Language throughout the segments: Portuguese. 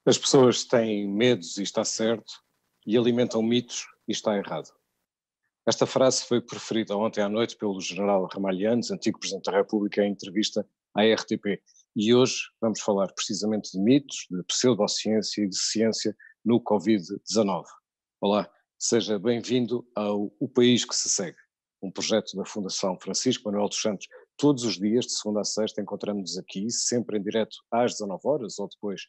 As pessoas têm medos e está certo, e alimentam mitos e está errado. Esta frase foi preferida ontem à noite pelo general Ramalhianes, antigo Presidente da República, em entrevista à RTP. E hoje vamos falar precisamente de mitos, de pseudociência e de ciência no Covid-19. Olá, seja bem-vindo ao O País que se Segue, um projeto da Fundação Francisco Manuel dos Santos. Todos os dias, de segunda a sexta, encontramos-nos aqui, sempre em direto às 19 horas, ou depois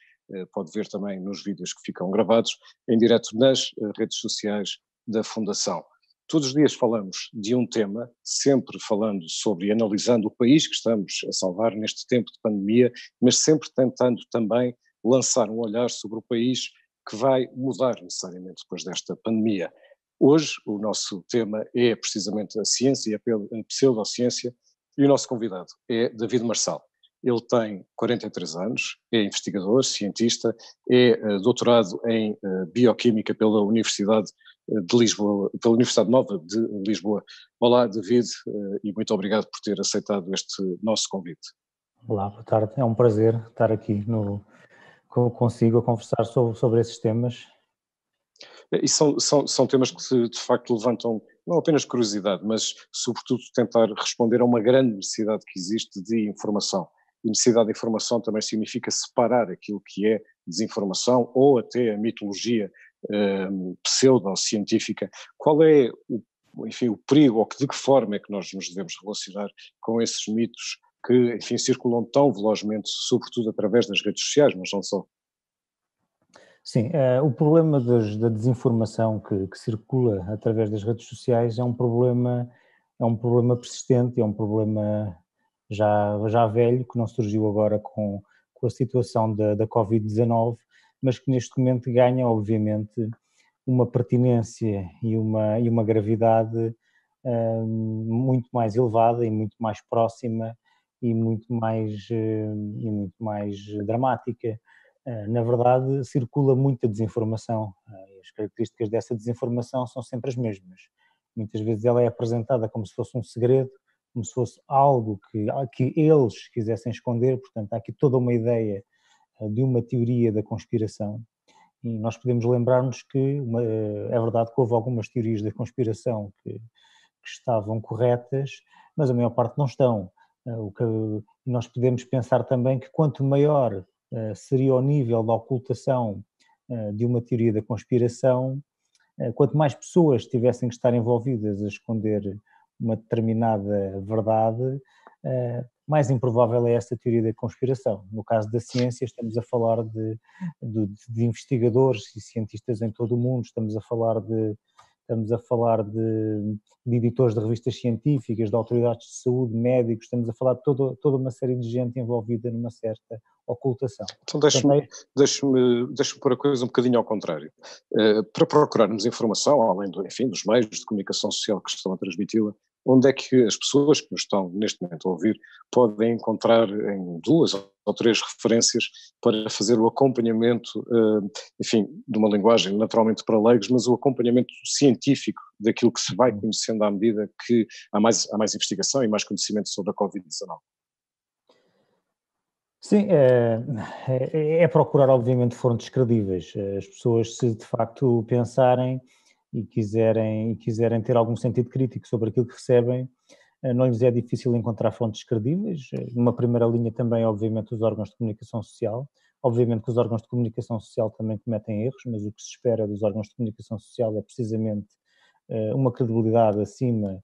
pode ver também nos vídeos que ficam gravados, em direto nas redes sociais da Fundação. Todos os dias falamos de um tema, sempre falando sobre e analisando o país que estamos a salvar neste tempo de pandemia, mas sempre tentando também lançar um olhar sobre o país que vai mudar necessariamente depois desta pandemia. Hoje o nosso tema é precisamente a ciência e a pseudociência, e o nosso convidado é David Marçal. Ele tem 43 anos, é investigador, cientista, é doutorado em Bioquímica pela Universidade de Lisboa, pela Universidade Nova de Lisboa. Olá, David, e muito obrigado por ter aceitado este nosso convite. Olá, boa tarde. É um prazer estar aqui consigo a conversar sobre esses temas. E são temas que de facto levantam não apenas curiosidade, mas sobretudo tentar responder a uma grande necessidade que existe de informação. E necessidade de informação também significa separar aquilo que é desinformação ou até a mitologia pseudocientífica. Qual é o perigo, ou de que forma é que nós nos devemos relacionar com esses mitos que, enfim, circulam tão velozmente, sobretudo através das redes sociais, mas não só? Sim, o problema da desinformação que circula através das redes sociais é um problema persistente, é um problema já velho, que não surgiu agora com a situação da Covid-19, mas que neste momento ganha, obviamente, uma pertinência e uma gravidade muito mais elevada e muito mais próxima e muito mais dramática. Na verdade, circula muita desinformação e as características dessa desinformação são sempre as mesmas. Muitas vezes ela é apresentada como se fosse um segredo, como se fosse algo que eles quisessem esconder, portanto há aqui toda uma ideia de uma teoria da conspiração. E nós podemos lembrar-nos que é verdade que houve algumas teorias da conspiração que estavam corretas, mas a maior parte não estão. Nós podemos pensar também que quanto maior seria o nível de ocultação de uma teoria da conspiração, quanto mais pessoas tivessem que estar envolvidas a esconder uma determinada verdade, mais improvável é essa teoria da conspiração. No caso da ciência, estamos a falar de investigadores e cientistas em todo o mundo, estamos a falar de editores de revistas científicas, de autoridades de saúde, médicos, estamos a falar de toda uma série de gente envolvida numa certa ocultação. Então deixe-me pôr a coisa um bocadinho ao contrário. Para procurarmos informação, além dos meios de comunicação social que estão a transmiti-la, onde é que as pessoas que nos estão neste momento a ouvir podem encontrar em 2 ou 3 referências para fazer o acompanhamento, de uma linguagem naturalmente para leigos, mas o acompanhamento científico daquilo que se vai conhecendo à medida que há mais investigação e mais conhecimento sobre a Covid-19? Sim, é procurar obviamente fontes credíveis. As pessoas, se de facto pensarem e quiserem ter algum sentido crítico sobre aquilo que recebem, não lhes é difícil encontrar fontes credíveis. Numa primeira linha também, obviamente, os órgãos de comunicação social. Obviamente que os órgãos de comunicação social também cometem erros, mas o que se espera dos órgãos de comunicação social é precisamente uma credibilidade acima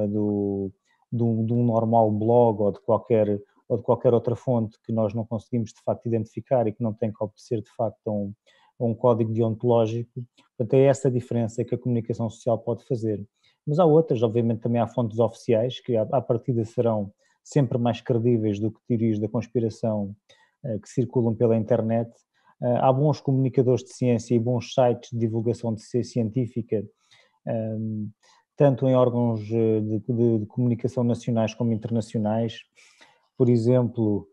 de um normal blog ou de qualquer outra fonte que nós não conseguimos de facto identificar e que não tem que obedecer de facto a um código deontológico. Portanto, é essa a diferença que a comunicação social pode fazer. Mas há outras, obviamente também há fontes oficiais que à partida serão sempre mais credíveis do que teorias da conspiração que circulam pela internet. Há bons comunicadores de ciência e bons sites de divulgação de ciência científica, tanto em órgãos de comunicação nacionais como internacionais. Por exemplo,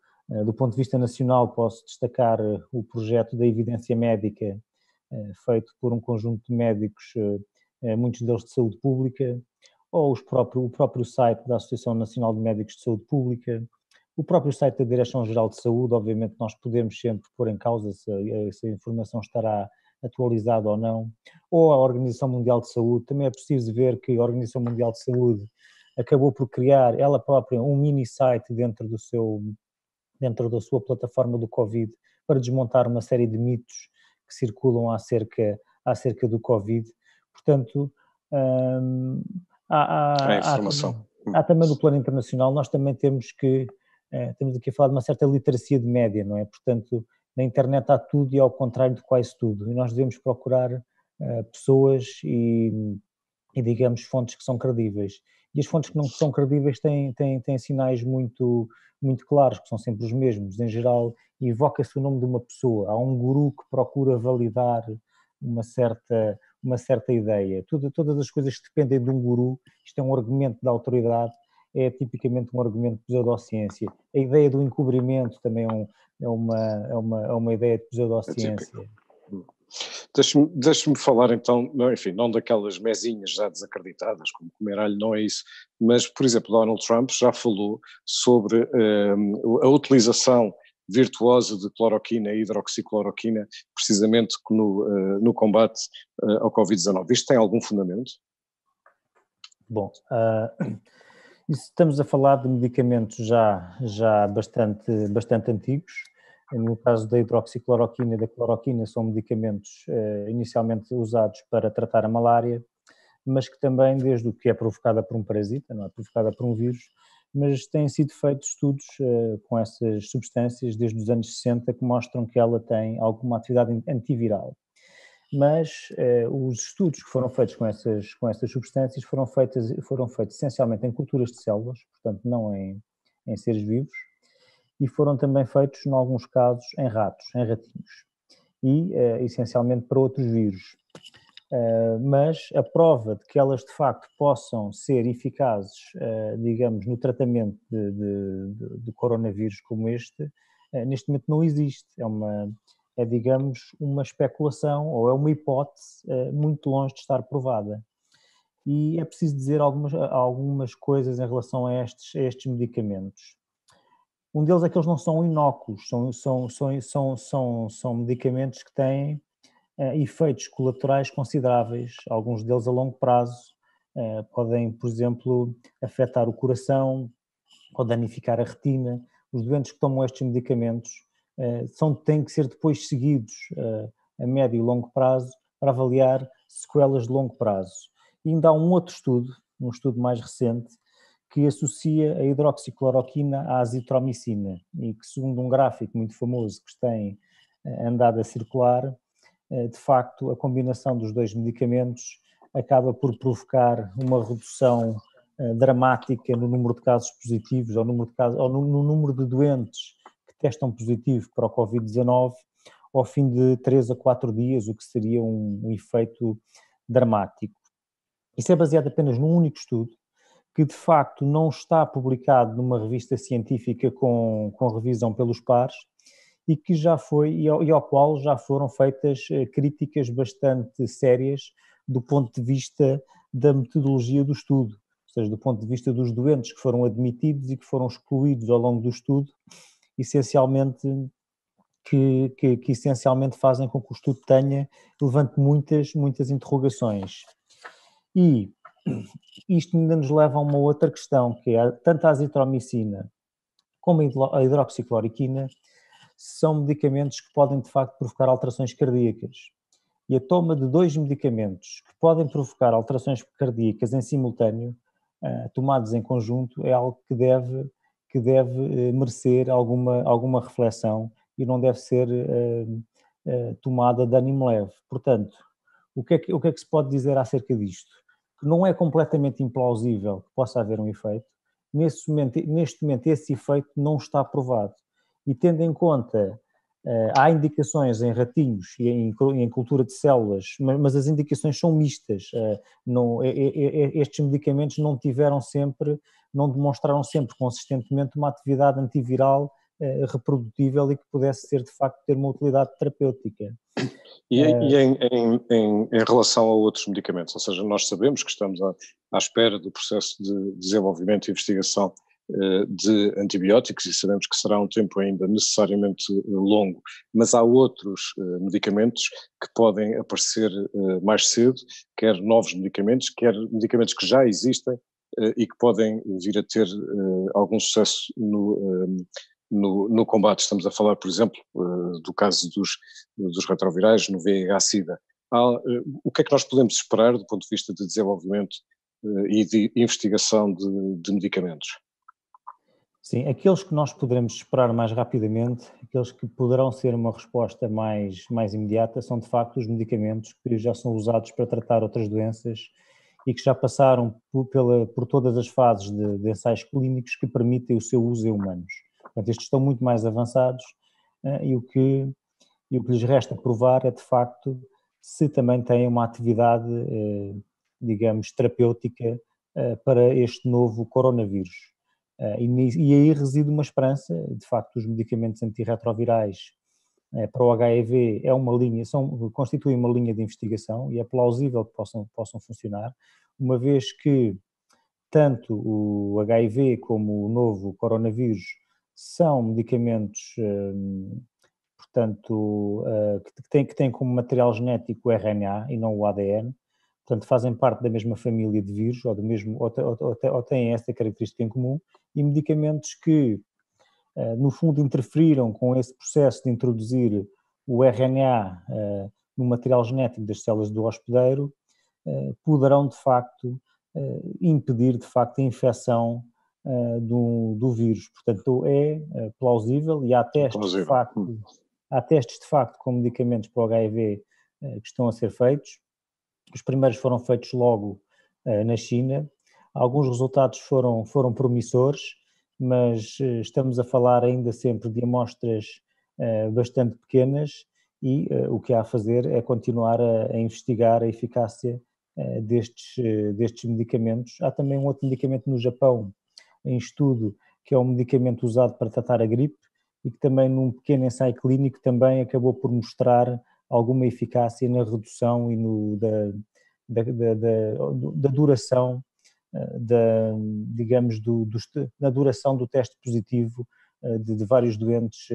do ponto de vista nacional, posso destacar o projeto da evidência médica, feito por um conjunto de médicos, muitos deles de saúde pública, ou o próprio site da Associação Nacional de Médicos de Saúde Pública, O próprio site da Direção-Geral de Saúde, obviamente nós podemos sempre pôr em causa se a informação estará atualizada ou não, ou a Organização Mundial de Saúde. Também é preciso ver que a Organização Mundial de Saúde acabou por criar ela própria um mini site dentro da sua plataforma do Covid, para desmontar uma série de mitos que circulam acerca do Covid. Portanto, há também no plano internacional, nós também temos aqui a falar de uma certa literacia de média, não é? Portanto, na internet há tudo e ao contrário de quase tudo, e nós devemos procurar pessoas e digamos, fontes que são credíveis. E as fontes que não são credíveis têm sinais muito, muito claros, que são sempre os mesmos. Em geral, evoca-se o nome de uma pessoa. Há um guru que procura validar uma certa ideia. Todas as coisas que dependem de um guru, isto é um argumento da autoridade, é tipicamente um argumento de pseudociência. A ideia do encobrimento também é uma ideia de pseudociência. Deixe-me falar então, enfim, não daquelas mesinhas já desacreditadas, como comer alho, não é isso, mas, por exemplo, Donald Trump já falou sobre a utilização virtuosa de cloroquina e hidroxicloroquina, precisamente no combate ao Covid-19. Isto tem algum fundamento? Bom, estamos a falar de medicamentos já bastante antigos. No caso da hidroxicloroquina e da cloroquina, são medicamentos inicialmente usados para tratar a malária, mas que também, desde o que é provocada por um parasita, não é provocada por um vírus, mas têm sido feitos estudos com essas substâncias desde os anos 60 que mostram que ela tem alguma atividade antiviral. Mas os estudos que foram feitos com essas substâncias foram feitos essencialmente em culturas de células, portanto não em seres vivos, e foram também feitos, em alguns casos, em ratos, em ratinhos, e essencialmente para outros vírus. Mas a prova de que elas de facto possam ser eficazes, digamos, no tratamento de coronavírus como este, neste momento não existe. Digamos, uma especulação ou é uma hipótese muito longe de estar provada. E é preciso dizer algumas coisas em relação a estes medicamentos. Um deles é que eles não são inócuos, são medicamentos que têm efeitos colaterais consideráveis, alguns deles a longo prazo, podem, por exemplo, afetar o coração ou danificar a retina. Os doentes que tomam estes medicamentos têm que ser depois seguidos a médio e longo prazo para avaliar sequelas de longo prazo. E ainda há um outro estudo, um estudo mais recente, que associa a hidroxicloroquina à azitromicina e que, segundo um gráfico muito famoso que tem andado a circular, de facto a combinação dos dois medicamentos acaba por provocar uma redução dramática no número de casos positivos ou no número de doentes que testam positivo para o Covid-19 ao fim de 3 a 4 dias, o que seria um efeito dramático. Isso é baseado apenas num único estudo, que de facto não está publicado numa revista científica com revisão pelos pares e que já foi, e ao qual já foram feitas críticas bastante sérias do ponto de vista da metodologia do estudo, ou seja, do ponto de vista dos doentes que foram admitidos e que foram excluídos ao longo do estudo, essencialmente que essencialmente fazem com que o estudo levante muitas interrogações. E isto ainda nos leva a uma outra questão, que é tanto a azitromicina como a hidroxicloroquina são medicamentos que podem de facto provocar alterações cardíacas. E a toma de dois medicamentos que podem provocar alterações cardíacas em simultâneo, tomados em conjunto, é algo que deve merecer alguma reflexão e não deve ser tomada de ânimo leve. Portanto, o que é que se pode dizer acerca disto? Que não é completamente implausível que possa haver um efeito. Neste momento esse efeito não está provado. E tendo em conta, há indicações em ratinhos e em cultura de células, mas as indicações são mistas. Estes medicamentos não demonstraram sempre consistentemente uma atividade antiviral reprodutível e que pudesse ser de facto ter uma utilidade terapêutica. E em relação a outros medicamentos, ou seja, nós sabemos que estamos à espera do processo de desenvolvimento e investigação de antibióticos, e sabemos que será um tempo ainda necessariamente longo, mas há outros medicamentos que podem aparecer mais cedo, quer novos medicamentos, quer medicamentos que já existem e que podem vir a ter algum sucesso no combate. Estamos a falar, por exemplo, do caso dos retrovirais no VIH-Sida. O que é que nós podemos esperar do ponto de vista de desenvolvimento e de investigação de medicamentos? Sim, aqueles que nós poderemos esperar mais rapidamente, aqueles que poderão ser uma resposta mais imediata, são de facto os medicamentos que já são usados para tratar outras doenças e que já passaram por todas as fases de ensaios clínicos que permitem o seu uso em humanos. Portanto, estes estão muito mais avançados e o que lhes resta provar é, de facto, se também têm uma atividade, digamos, terapêutica para este novo coronavírus. E aí reside uma esperança. De facto, os medicamentos antirretrovirais para o HIV constituem uma linha de investigação e é plausível que possam funcionar, uma vez que tanto o HIV como o novo coronavírus são medicamentos, portanto, que têm como material genético o RNA e não o ADN, portanto fazem parte da mesma família de vírus ou têm esta característica em comum, e medicamentos que, no fundo, interferiram com esse processo de introduzir o RNA no material genético das células do hospedeiro, poderão, de facto, impedir, de facto, a infecção do vírus. Portanto, é plausível e há testes, de facto, com medicamentos para o HIV que estão a ser feitos. Os primeiros foram feitos logo na China. Alguns resultados foram promissores, mas estamos a falar ainda sempre de amostras bastante pequenas e o que há a fazer é continuar a investigar a eficácia destes medicamentos. Há também um outro medicamento no Japão em estudo, que é um medicamento usado para tratar a gripe e que também num pequeno ensaio clínico também acabou por mostrar alguma eficácia na redução e da duração digamos, na duração do teste positivo de vários doentes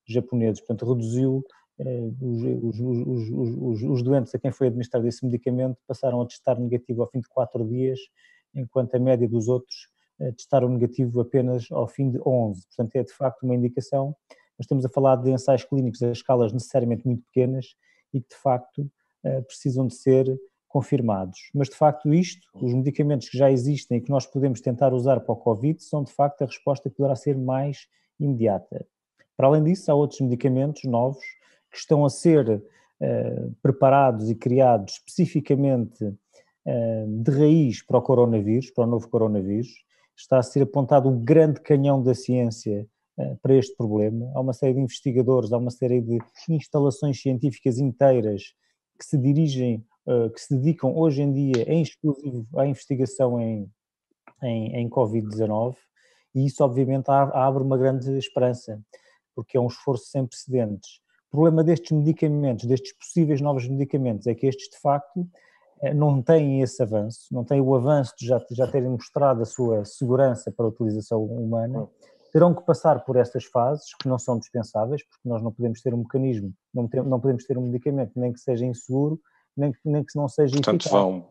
japoneses. Portanto, reduziu os doentes a quem foi administrado esse medicamento passaram a testar negativo ao fim de 4 dias, enquanto a média dos outros testaram negativo apenas ao fim de 11. Portanto, é de facto uma indicação. Nós estamos a falar de ensaios clínicos a escalas necessariamente muito pequenas e que de facto precisam de ser confirmados. Mas, de facto, os medicamentos que já existem e que nós podemos tentar usar para o Covid, são, de facto, a resposta que poderá ser mais imediata. Para além disso, há outros medicamentos novos que estão a ser preparados e criados especificamente de raiz para o coronavírus, para o novo coronavírus. Está a ser apontado um grande canhão da ciência para este problema. Há uma série de investigadores, há uma série de instalações científicas inteiras que se dedicam hoje em dia em exclusivo à investigação em Covid-19, e isso obviamente abre uma grande esperança, porque é um esforço sem precedentes. O problema destes medicamentos, destes possíveis novos medicamentos, é que estes de facto não têm esse avanço, não têm o avanço de já terem mostrado a sua segurança para a utilização humana. Terão que passar por estas fases, que não são dispensáveis, porque nós não podemos ter um mecanismo, não podemos ter um medicamento nem que seja inseguro, nem que não seja eficaz. Portanto,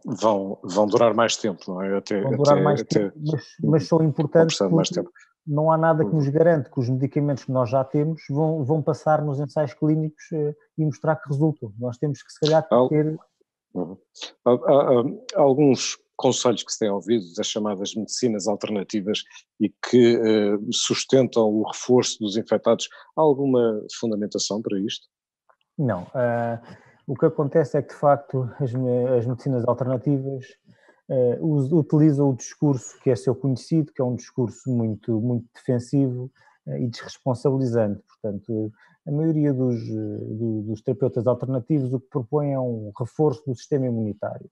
vão durar mais tempo, não é? Vão durar mais tempo, mas são importantes porque não há nada que nos garante que os medicamentos que nós já temos vão passar nos ensaios clínicos e mostrar que resultam. Nós temos que, se calhar, ter... Há alguns conselhos que se têm ouvido das chamadas medicinas alternativas e que sustentam o reforço dos infectados. Há alguma fundamentação para isto? Não. O que acontece é que, de facto, as medicinas alternativas utilizam o discurso que é seu conhecido, que é um discurso muito, muito defensivo e desresponsabilizante. Portanto, a maioria dos terapeutas alternativos o que propõem é um reforço do sistema imunitário.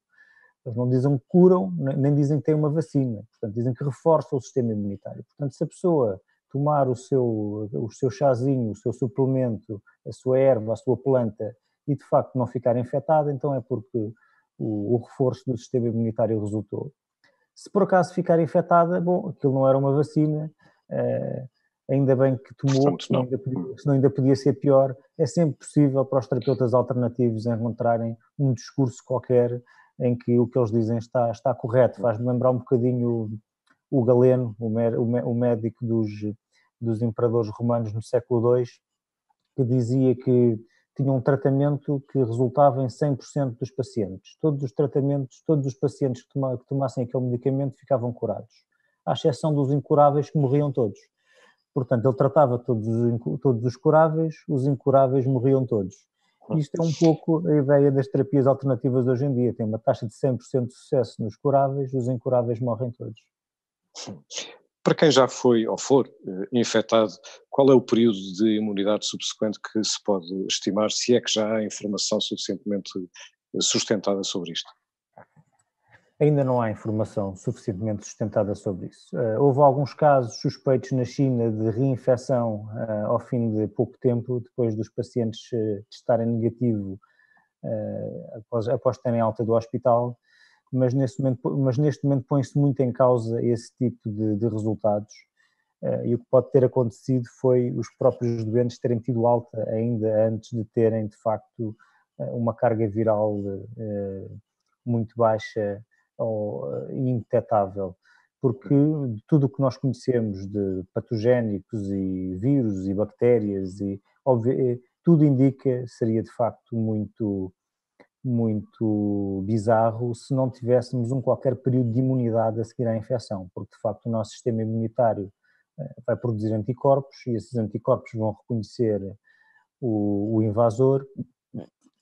Eles não dizem que curam, nem dizem que têm uma vacina. Portanto, dizem que reforçam o sistema imunitário. Portanto, se a pessoa tomar o seu chazinho, o seu suplemento, a sua erva, a sua planta, e de facto não ficar infectada, então é porque o reforço do sistema imunitário resultou. Se por acaso ficar infectada, bom, aquilo não era uma vacina, ainda bem que tomou, Portanto, não. Senão ainda podia ser pior. É sempre possível para os terapeutas alternativos encontrarem um discurso qualquer em que o que eles dizem está correto. Faz-me lembrar um bocadinho o Galeno, o médico dos imperadores romanos no século II, que dizia que tinha um tratamento que resultava em 100% dos pacientes. Todos os pacientes que tomassem aquele medicamento ficavam curados, à exceção dos incuráveis, que morriam todos. Portanto, ele tratava todos os curáveis, os incuráveis morriam todos. Isto é um pouco a ideia das terapias alternativas hoje em dia. Tem uma taxa de 100% de sucesso nos curáveis, os incuráveis morrem todos. Para quem já foi ou for infectado, qual é o período de imunidade subsequente que se pode estimar, se é que já há informação suficientemente sustentada sobre isto? Ainda não há informação suficientemente sustentada sobre isso. Houve alguns casos suspeitos na China de reinfecção ao fim de pouco tempo, depois dos pacientes testarem negativo após terem alta do hospital, mas neste momento põe-se muito em causa esse tipo de resultados. E o que pode ter acontecido foi os próprios doentes terem tido alta ainda antes de terem, de facto, uma carga viral muito baixa ou indetetável, porque tudo o que nós conhecemos de patogénicos e vírus e bactérias, tudo indica, seria de facto muito bizarro se não tivéssemos qualquer período de imunidade a seguir à infecção, porque de facto o nosso sistema imunitário vai produzir anticorpos e esses anticorpos vão reconhecer o invasor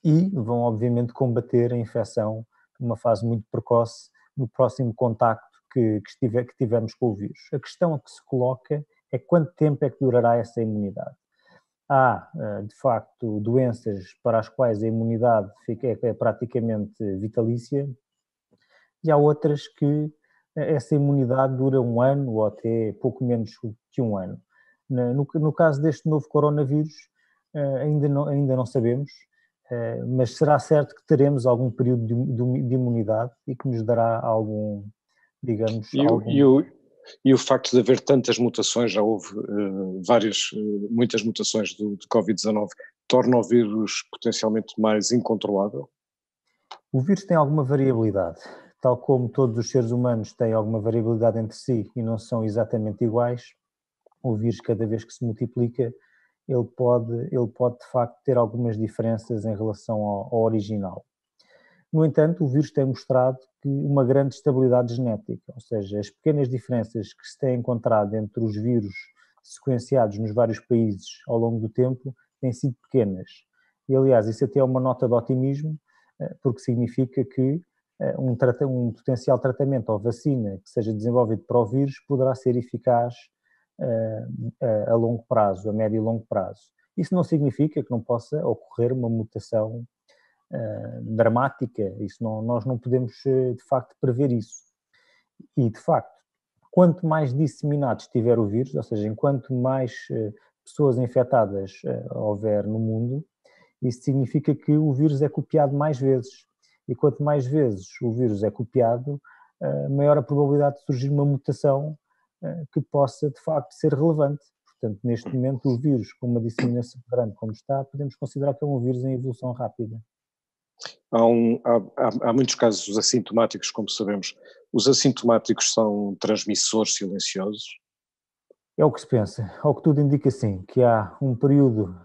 e vão obviamente combater a infecção numa fase muito precoce no próximo contacto que tivermos com o vírus. A questão que se coloca é quanto tempo é que durará essa imunidade. Há, de facto, doenças para as quais a imunidade é praticamente vitalícia e há outras que essa imunidade dura 1 ano ou até pouco menos que 1 ano. No caso deste novo coronavírus, ainda não sabemos, mas será certo que teremos algum período de imunidade e que nos dará algum, digamos, E o facto de haver tantas mutações, já houve muitas mutações de Covid-19, torna o vírus potencialmente mais incontrolável? O vírus tem alguma variabilidade, tal como todos os seres humanos têm alguma variabilidade entre si e não são exatamente iguais. O vírus, cada vez que se multiplica, ele pode de facto ter algumas diferenças em relação ao original. No entanto, o vírus tem mostrado que uma grande estabilidade genética, ou seja, as pequenas diferenças que se têm encontrado entre os vírus sequenciados nos vários países ao longo do tempo têm sido pequenas. E, aliás, isso até é uma nota de otimismo, porque significa que um potencial tratamento ou vacina que seja desenvolvido para o vírus poderá ser eficaz a longo prazo, a médio e longo prazo. Isso não significa que não possa ocorrer uma mutação dramática, nós não podemos de facto prever isso. E de facto, quanto mais disseminado estiver o vírus, ou seja, enquanto mais pessoas infectadas houver no mundo, isso significa que o vírus é copiado mais vezes. E quanto mais vezes o vírus é copiado, maior a probabilidade de surgir uma mutação que possa de facto ser relevante. Portanto, neste momento, o vírus com uma disseminação grande como está, podemos considerar que é um vírus em evolução rápida. Há muitos casos assintomáticos, como sabemos. Os assintomáticos são transmissores silenciosos? É o que se pensa. Ao que tudo indica, sim, que há um período,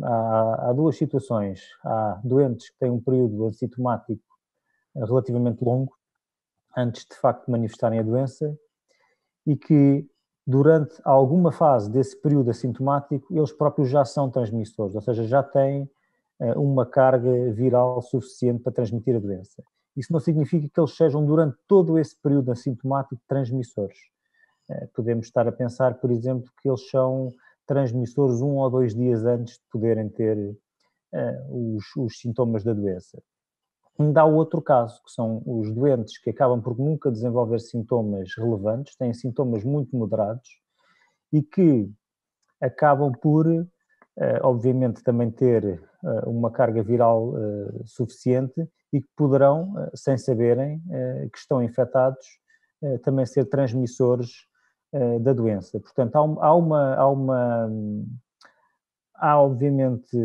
há duas situações. Há doentes que têm um período assintomático relativamente longo, antes de facto manifestarem a doença, e que durante alguma fase desse período assintomático, eles próprios já são transmissores, ou seja, já têm uma carga viral suficiente para transmitir a doença. Isso não significa que eles sejam, durante todo esse período assintomático, transmissores. Podemos estar a pensar, por exemplo, que eles são transmissores 1 ou 2 dias antes de poderem ter os sintomas da doença. Ainda há outro caso, que são os doentes que acabam por nunca desenvolver sintomas relevantes, têm sintomas muito moderados e que acabam por, obviamente, também ter uma carga viral suficiente e que poderão, sem saberem que estão infectados, também ser transmissores da doença. Portanto, há obviamente,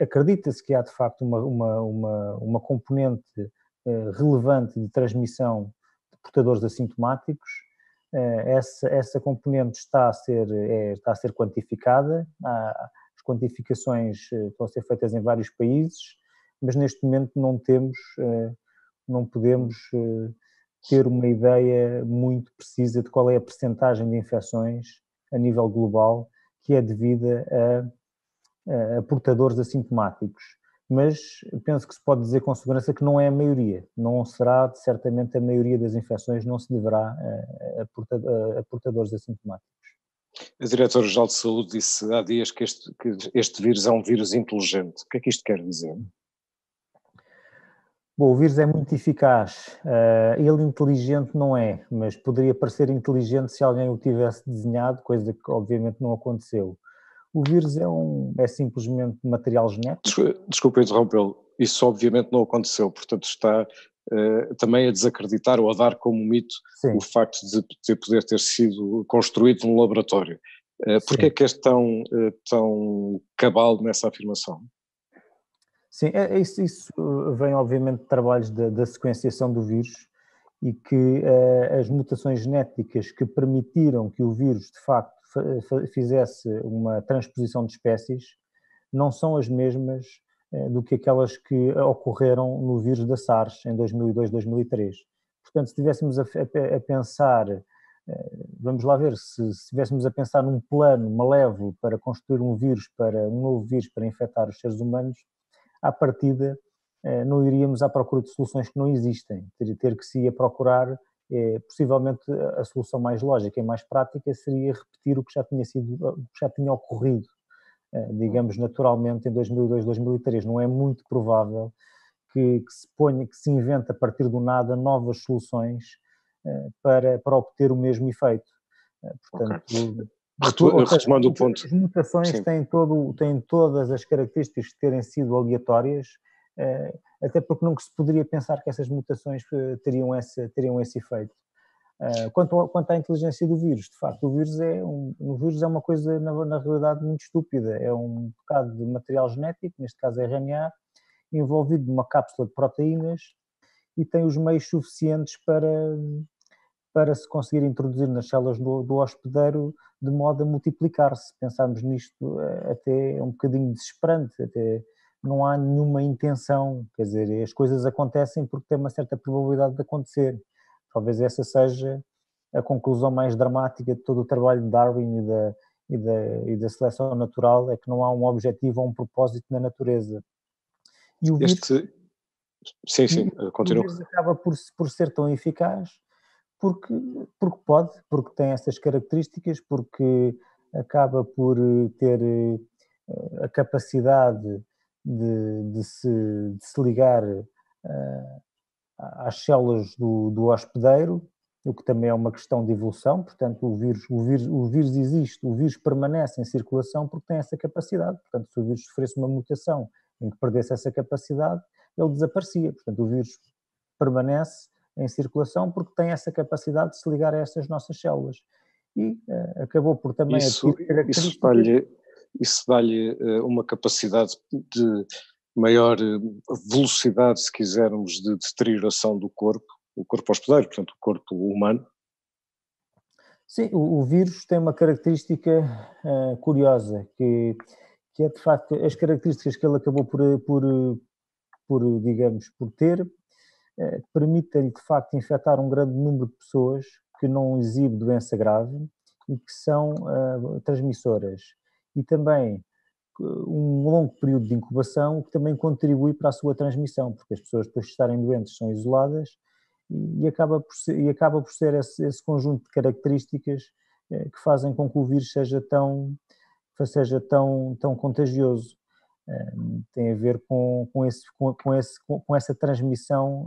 acredita-se que há de facto uma componente relevante de transmissão de portadores assintomáticos. Essa componente está a ser quantificada, as quantificações estão a ser feitas em vários países, mas neste momento não podemos ter uma ideia muito precisa de qual é a percentagem de infecções a nível global que é devida a portadores assintomáticos. Mas penso que se pode dizer com segurança que não é a maioria, não será certamente a maioria das infecções, não se deverá a portadores assintomáticos. A Diretora-Geral de Saúde disse há dias que este vírus é um vírus inteligente. O que é que isto quer dizer? Bom, o vírus é muito eficaz, ele inteligente não é, mas poderia parecer inteligente se alguém o tivesse desenhado, coisa que obviamente não aconteceu. O vírus é simplesmente material genético. Desculpa interrompê-lo, isso obviamente não aconteceu, portanto está também a desacreditar ou a dar como mito Sim. O facto de poder ter sido construído num laboratório. Porquê é que és tão cabal nessa afirmação? Sim, isso vem obviamente de trabalhos da sequenciação do vírus e que as mutações genéticas que permitiram que o vírus de facto fizesse uma transposição de espécies não são as mesmas do que aquelas que ocorreram no vírus da SARS em 2002, 2003. Portanto, se estivéssemos a pensar, vamos lá ver, se estivéssemos a pensar num plano malévolo para construir um novo vírus para infectar os seres humanos, à partida não iríamos à procura de soluções que não existem, ter que se ir a procurar, possivelmente a solução mais lógica e mais prática seria repetir o que já tinha ocorrido, digamos, naturalmente em 2002, 2003. Não é muito provável que se invente a partir do nada novas soluções para obter o mesmo efeito. Portanto, retomando o ponto. As mutações têm todas as características de terem sido aleatórias, até porque nunca se poderia pensar que essas mutações teriam esse efeito. Quanto à inteligência do vírus, de facto, o vírus é uma coisa, na realidade, muito estúpida. É um bocado de material genético, neste caso RNA, envolvido numa cápsula de proteínas e tem os meios suficientes para se conseguir introduzir nas células do hospedeiro de modo a multiplicar-se. Se pensarmos nisto, até é um bocadinho desesperante, até não há nenhuma intenção, quer dizer, as coisas acontecem porque têm uma certa probabilidade de acontecer. Talvez essa seja a conclusão mais dramática de todo o trabalho de Darwin e da seleção natural, é que não há um objetivo ou um propósito na natureza. E o vírus, continua. O vírus acaba por ser tão eficaz porque pode, porque tem essas características, porque acaba por ter a capacidade de se ligar às células do hospedeiro, o que também é uma questão de evolução. Portanto, o vírus existe, o vírus permanece em circulação porque tem essa capacidade. Portanto, se o vírus sofresse uma mutação em que perdesse essa capacidade, ele desaparecia. Portanto, o vírus permanece em circulação porque tem essa capacidade de se ligar a essas nossas células. E acabou por também adquirir características. Isso dá-lhe uma capacidade de maior velocidade, se quisermos, de deterioração do corpo, o corpo hospedeiro, portanto o corpo humano. Sim, o vírus tem uma característica curiosa, que é de facto as características que ele acabou digamos, por ter, permitem-lhe de facto infectar um grande número de pessoas que não exibe doença grave e que são transmissoras. E também um longo período de incubação que também contribui para a sua transmissão, porque as pessoas depois de estarem doentes são isoladas e acaba por ser esse conjunto de características que fazem com que o vírus seja tão contagioso. Tem a ver com essa transmissão,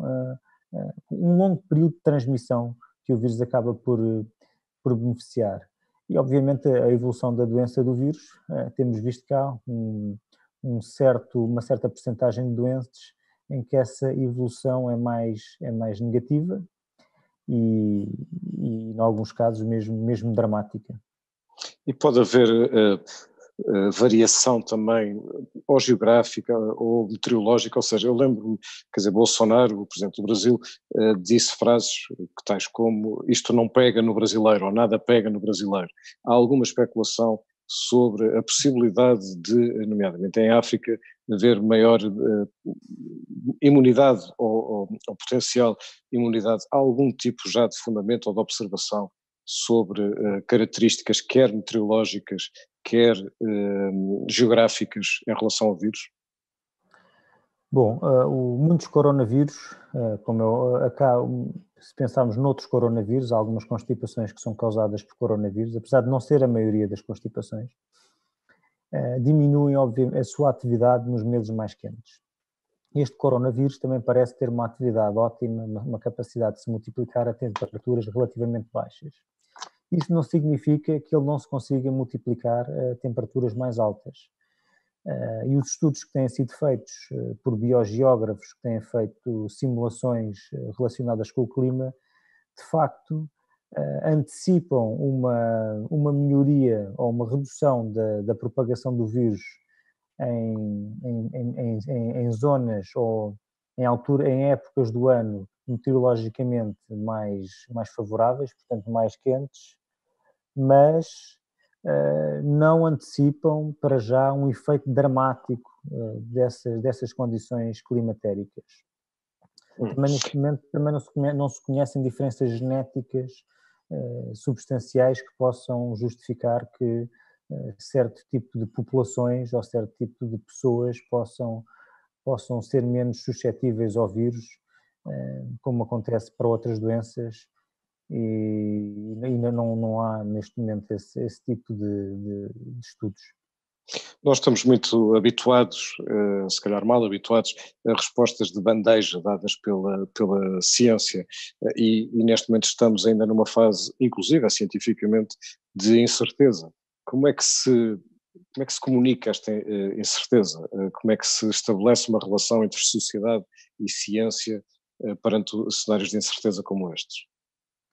um longo período de transmissão que o vírus acaba por beneficiar. E, obviamente, a evolução da doença do vírus, temos visto cá uma certa percentagem de doentes em que essa evolução é mais negativa em alguns casos mesmo dramática. E pode haver variação também, ou geográfica ou meteorológica, ou seja, eu lembro-me, quer dizer, Bolsonaro, o presidente do Brasil, disse frases tais como isto não pega no brasileiro, ou nada pega no brasileiro. Há alguma especulação sobre a possibilidade de, nomeadamente em África, haver maior imunidade ou potencial imunidade a algum tipo já de fundamento ou de observação sobre características quer meteorológicas, quer geográficas em relação ao vírus? Bom, muitos coronavírus, se pensarmos noutros coronavírus, há algumas constipações que são causadas por coronavírus, apesar de não ser a maioria das constipações, diminuem, obviamente, a sua atividade nos meses mais quentes. Este coronavírus também parece ter uma atividade ótima, uma capacidade de se multiplicar a temperaturas relativamente baixas. Isso não significa que ele não se consiga multiplicar a temperaturas mais altas. E os estudos que têm sido feitos por biogeógrafos que têm feito simulações relacionadas com o clima, de facto, antecipam uma melhoria ou uma redução da propagação do vírus em zonas ou em épocas do ano meteorologicamente mais favoráveis, portanto mais quentes, mas não antecipam para já um efeito dramático dessas condições climatéricas. Também neste momento também não se conhecem diferenças genéticas substanciais que possam justificar que certo tipo de populações ou certo tipo de pessoas possam ser menos suscetíveis ao vírus, como acontece para outras doenças, e ainda não há neste momento esse tipo de estudos. Nós estamos muito habituados, se calhar mal habituados, a respostas de bandeja dadas pela ciência e neste momento estamos ainda numa fase, inclusive cientificamente, de incerteza. Como é que se comunica esta incerteza? Como é que se estabelece uma relação entre sociedade e ciência perante cenários de incerteza como estes?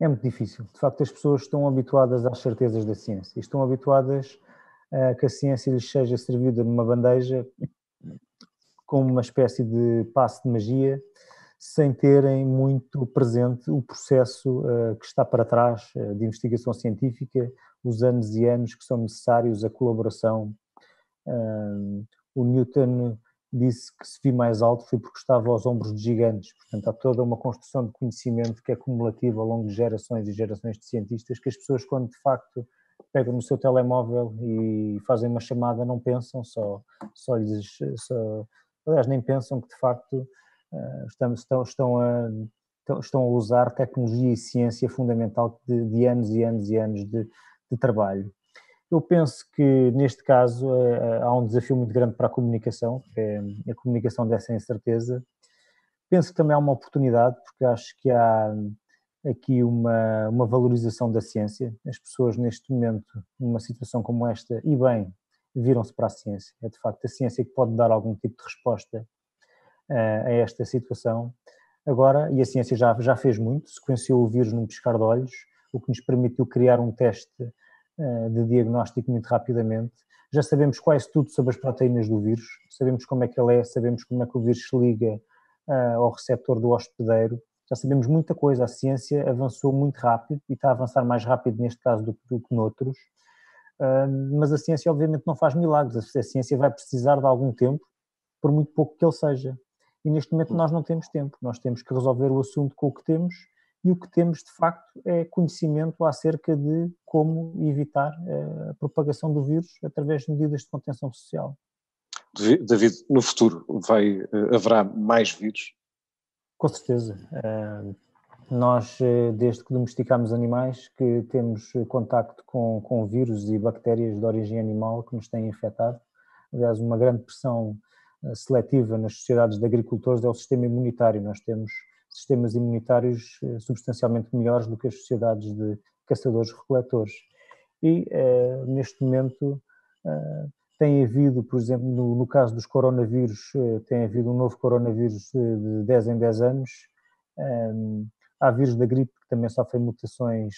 É muito difícil. De facto, as pessoas estão habituadas às certezas da ciência e estão habituadas a que a ciência lhes seja servida numa bandeja como uma espécie de passe de magia, sem terem muito presente o processo que está para trás de investigação científica, os anos e anos que são necessários, a colaboração. O Newton disse que se vi mais alto foi porque estava aos ombros de gigantes, portanto há toda uma construção de conhecimento que é cumulativa ao longo de gerações e gerações de cientistas, que as pessoas quando de facto pegam no seu telemóvel e fazem uma chamada não pensam, aliás nem pensam que de facto estão a usar tecnologia e ciência fundamental de anos e anos e anos de trabalho. Eu penso que, neste caso, há um desafio muito grande para a comunicação, que é a comunicação dessa incerteza. Penso que também há uma oportunidade, porque acho que há aqui uma valorização da ciência. As pessoas, neste momento, numa situação como esta, e bem, viram-se para a ciência. É, de facto, a ciência que pode dar algum tipo de resposta a esta situação. Agora, e a ciência já fez muito, sequenciou o vírus num piscar de olhos, o que nos permitiu criar um teste de diagnóstico muito rapidamente. Já sabemos quase tudo sobre as proteínas do vírus, sabemos como é que ele é, sabemos como é que o vírus se liga ao receptor do hospedeiro, já sabemos muita coisa, a ciência avançou muito rápido e está a avançar mais rápido neste caso do que noutros, mas a ciência obviamente não faz milagres, a ciência vai precisar de algum tempo, por muito pouco que ele seja. E neste momento nós não temos tempo, nós temos que resolver o assunto com o que temos, e o que temos de facto é conhecimento acerca de como evitar a propagação do vírus através de medidas de contenção social. David, no futuro haverá mais vírus? Com certeza. Nós, desde que domesticamos animais, que temos contacto com vírus e bactérias de origem animal que nos têm infectado. Aliás, uma grande pressão seletiva nas sociedades de agricultores é o sistema imunitário. Nós temos sistemas imunitários substancialmente melhores do que as sociedades de caçadores-recoletores. E, neste momento, tem havido, por exemplo, no caso dos coronavírus, tem havido um novo coronavírus de 10 em 10 anos. há vírus da gripe que também sofrem mutações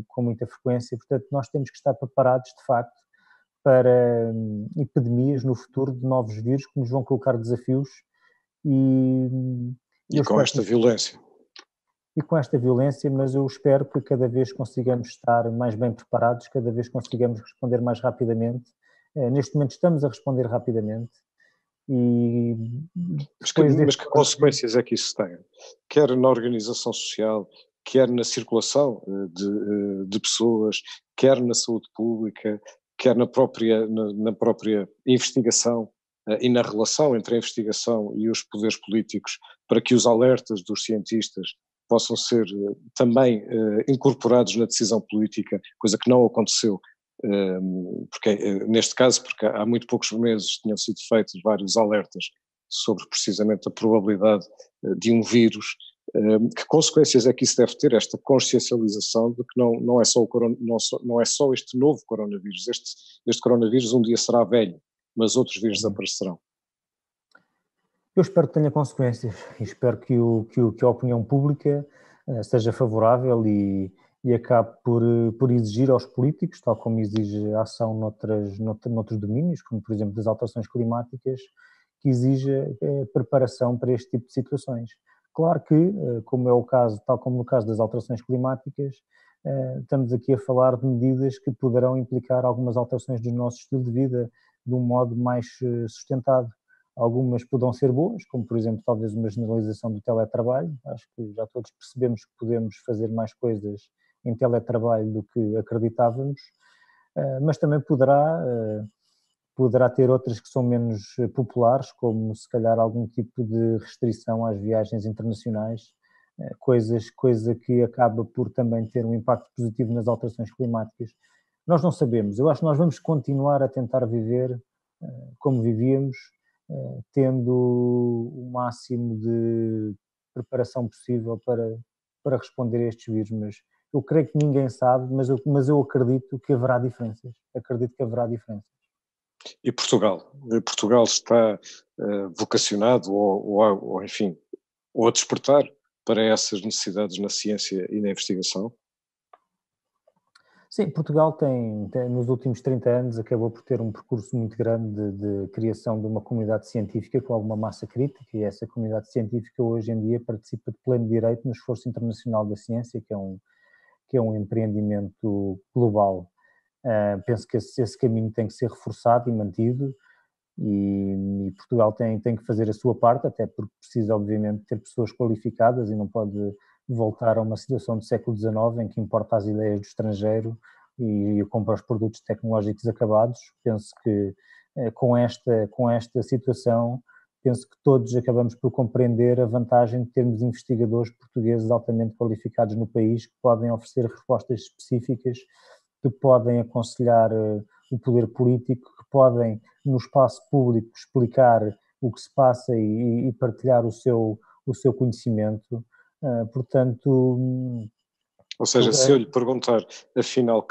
com muita frequência, portanto nós temos que estar preparados de facto para epidemias no futuro de novos vírus que nos vão colocar desafios e com esta violência. E com esta violência, mas eu espero que cada vez consigamos estar mais bem preparados, cada vez consigamos responder mais rapidamente. Neste momento estamos a responder rapidamente. Mas que consequências é que isso tem? Quer na organização social, quer na circulação de pessoas, quer na saúde pública, quer na própria investigação e na relação entre a investigação e os poderes políticos, para que os alertas dos cientistas possam ser também incorporados na decisão política, coisa que não aconteceu, porque neste caso, porque há muito poucos meses tinham sido feitos vários alertas sobre precisamente a probabilidade de um vírus. Que consequências é que isso deve ter, esta consciencialização de que não é só este novo coronavírus, este coronavírus um dia será velho, mas outros vírus aparecerão? Eu espero que tenha consequências e espero que a opinião pública seja favorável e acabe por exigir aos políticos, tal como exige a ação noutros domínios, como por exemplo das alterações climáticas, que exija preparação para este tipo de situações. Claro que, como é o caso, tal como no caso das alterações climáticas, estamos aqui a falar de medidas que poderão implicar algumas alterações do nosso estilo de vida de um modo mais sustentado. Algumas poderão ser boas, como por exemplo talvez uma generalização do teletrabalho. Acho que já todos percebemos que podemos fazer mais coisas em teletrabalho do que acreditávamos, mas também poderá ter outras que são menos populares, como se calhar algum tipo de restrição às viagens internacionais, coisa que acaba por também ter um impacto positivo nas alterações climáticas. Nós não sabemos, eu acho que nós vamos continuar a tentar viver como vivíamos, tendo o máximo de preparação possível para responder a estes vírus, mas eu creio que ninguém sabe, mas eu acredito que haverá diferenças, E Portugal? Portugal está vocacionado ou enfim, ou a despertar para essas necessidades na ciência e na investigação? Sim, Portugal tem nos últimos 30 anos acabou por ter um percurso muito grande de criação de uma comunidade científica com alguma massa crítica, e essa comunidade científica hoje em dia participa de pleno direito no esforço internacional da ciência, que é um empreendimento global. Penso que esse caminho tem que ser reforçado e mantido, e Portugal tem que fazer a sua parte, até porque precisa obviamente ter pessoas qualificadas e não pode voltar a uma situação do século XIX em que importa as ideias do estrangeiro e compra os produtos tecnológicos acabados. Penso que com esta situação, penso que todos acabamos por compreender a vantagem de termos investigadores portugueses altamente qualificados no país que podem oferecer respostas específicas, que podem aconselhar o poder político, que podem no espaço público explicar o que se passa e partilhar o seu conhecimento. Portanto... Ou seja, se eu lhe perguntar, afinal,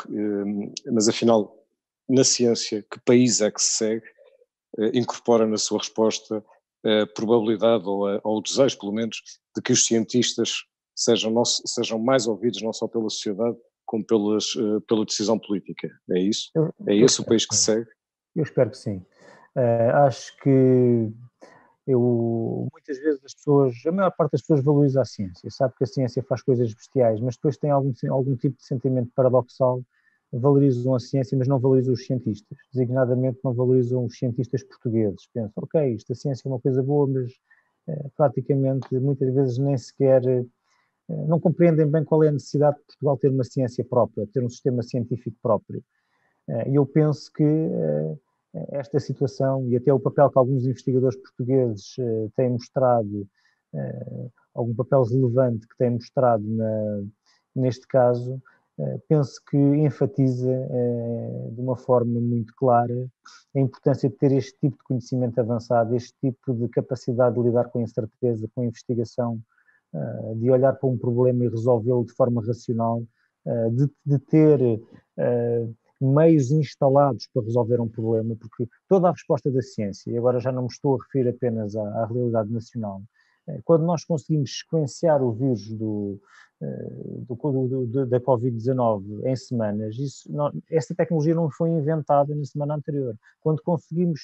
na ciência, que país é que se segue, incorpora na sua resposta a probabilidade ou o desejo, pelo menos, de que os cientistas sejam mais ouvidos não só pela sociedade, como pela decisão política. É isso? É esse o país que se segue? Eu espero que sim. Acho que muitas vezes a maior parte das pessoas valoriza a ciência, sabe que a ciência faz coisas bestiais, mas depois tem algum tipo de sentimento paradoxal, valorizam a ciência, mas não valorizam os cientistas, designadamente não valorizam os cientistas portugueses. Pensam, ok, a ciência é uma coisa boa, mas praticamente muitas vezes nem sequer não compreendem bem qual é a necessidade de Portugal ter uma ciência própria, ter um sistema científico próprio. E eu penso que esta situação e até o papel que alguns investigadores portugueses têm mostrado, algum papel relevante que têm mostrado neste caso, penso que enfatiza de uma forma muito clara a importância de ter este tipo de conhecimento avançado, este tipo de capacidade de lidar com a incerteza, com a investigação, de olhar para um problema e resolvê-lo de forma racional, de ter meios instalados para resolver um problema, porque toda a resposta da ciência, e agora já não me estou a referir apenas à realidade nacional, Quando nós conseguimos sequenciar o vírus da Covid-19 em semanas, essa tecnologia não foi inventada na semana anterior. Quando conseguimos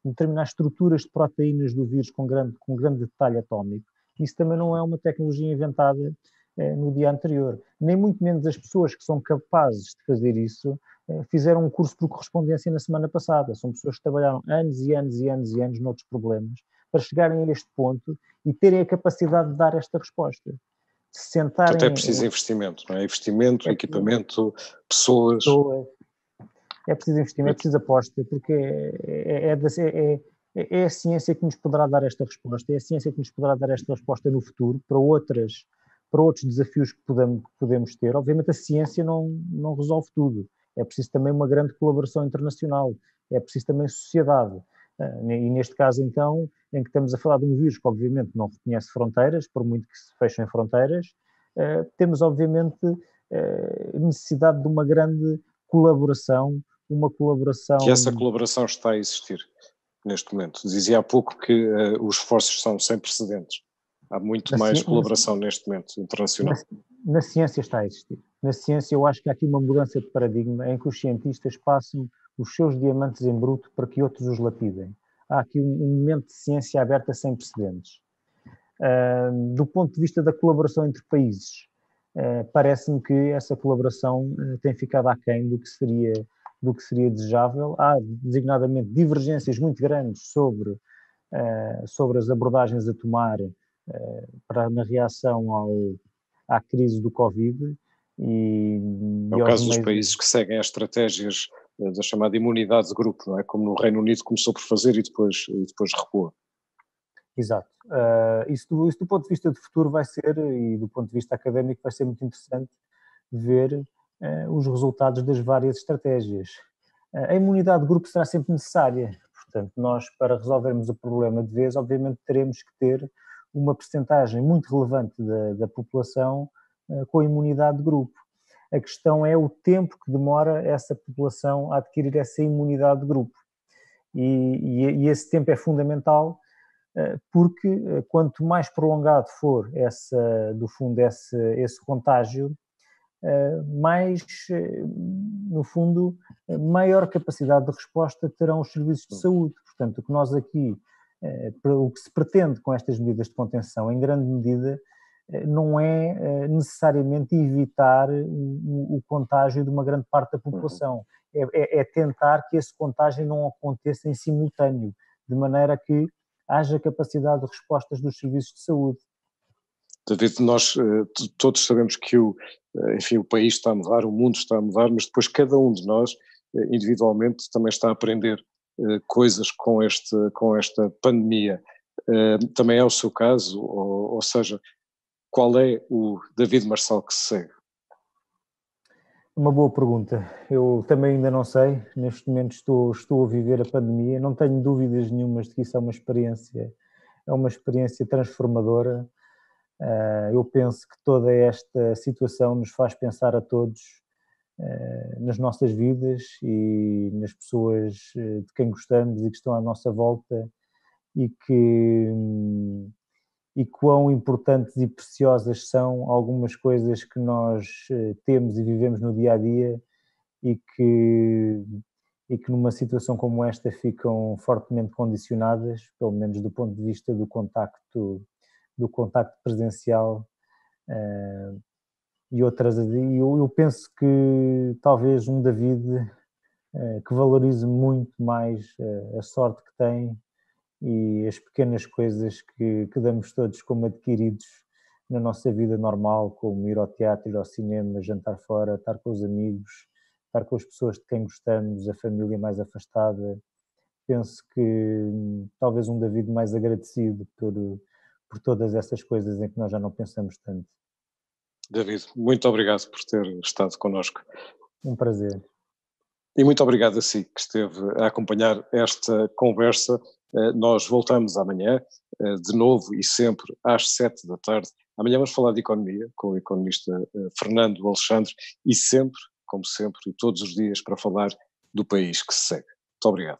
determinar estruturas de proteínas do vírus com grande detalhe atómico, isso também não é uma tecnologia inventada no dia anterior. Nem muito menos as pessoas que são capazes de fazer isso fizeram um curso por correspondência na semana passada. São pessoas que trabalharam anos e anos e anos e anos noutros problemas para chegarem a este ponto e terem a capacidade de dar esta resposta. Portanto, é preciso investimento, não é? Investimento, equipamento, pessoas. É preciso investimento, é preciso aposta, porque é a ciência que nos poderá dar esta resposta, é a ciência que nos poderá dar esta resposta no futuro para outros desafios que podemos ter. Obviamente a ciência não resolve tudo, é preciso também uma grande colaboração internacional, é preciso também sociedade. E neste caso, então, em que estamos a falar de um vírus que obviamente não reconhece fronteiras, por muito que se fechem fronteiras, temos obviamente necessidade de uma grande colaboração, E essa colaboração está a existir neste momento. Dizia há pouco que os esforços são sem precedentes. Há muito mais colaboração neste momento internacional. Na ciência está a existir. Na ciência eu acho que há aqui uma mudança de paradigma em que os cientistas passam os seus diamantes em bruto para que outros os lapidem. Há aqui um momento de ciência aberta sem precedentes. Do ponto de vista da colaboração entre países, parece-me que essa colaboração tem ficado aquém do que seria desejável. Há, designadamente, divergências muito grandes sobre as abordagens a tomar na reação à crise do Covid. É o caso dos países que seguem as estratégias da chamada imunidade de grupo, não é? Como no Reino Unido começou por fazer e depois recuou. Exato. Isso do ponto de vista de futuro vai ser, e do ponto de vista académico, vai ser muito interessante ver os resultados das várias estratégias. A imunidade de grupo será sempre necessária. Portanto, nós, para resolvermos o problema de vez, obviamente teremos que ter uma percentagem muito relevante da população com a imunidade de grupo. A questão é o tempo que demora essa população a adquirir essa imunidade de grupo. E esse tempo é fundamental, porque quanto mais prolongado for esse contágio, mais, no fundo, maior capacidade de resposta terão os serviços de saúde. Portanto, o que nós aqui, o que se pretende com estas medidas de contenção, em grande medida, não é necessariamente evitar o contágio de uma grande parte da população. É tentar que esse contágio não aconteça em simultâneo, de maneira que haja capacidade de respostas dos serviços de saúde. David, nós todos sabemos que o país está a mudar, o mundo está a mudar, mas depois cada um de nós, individualmente, também está a aprender coisas com esta pandemia. Também é o seu caso, ou seja, qual é o David Marçal que se segue? Uma boa pergunta. Eu também ainda não sei. Neste momento estou a viver a pandemia. Não tenho dúvidas nenhumas de que isso é uma experiência transformadora. Eu penso que toda esta situação nos faz pensar a todos nas nossas vidas e nas pessoas de quem gostamos e que estão à nossa volta e quão importantes e preciosas são algumas coisas que nós temos e vivemos no dia a dia e que numa situação como esta ficam fortemente condicionadas, pelo menos do ponto de vista do contacto presencial e outras. Eu penso que talvez um David que valorize muito mais a sorte que tem e as pequenas coisas que damos todos como adquiridos na nossa vida normal, como ir ao teatro, ir ao cinema, jantar fora, estar com os amigos, estar com as pessoas de quem gostamos, a família mais afastada. Penso que talvez um David mais agradecido por todas essas coisas em que nós já não pensamos tanto. David, muito obrigado por ter estado connosco. Um prazer. E muito obrigado a si que esteve a acompanhar esta conversa. Nós voltamos amanhã, de novo e sempre às 7 da tarde. Amanhã vamos falar de economia com o economista Fernando Alexandre e sempre, como sempre, e todos os dias para falar do país que se segue. Muito obrigado.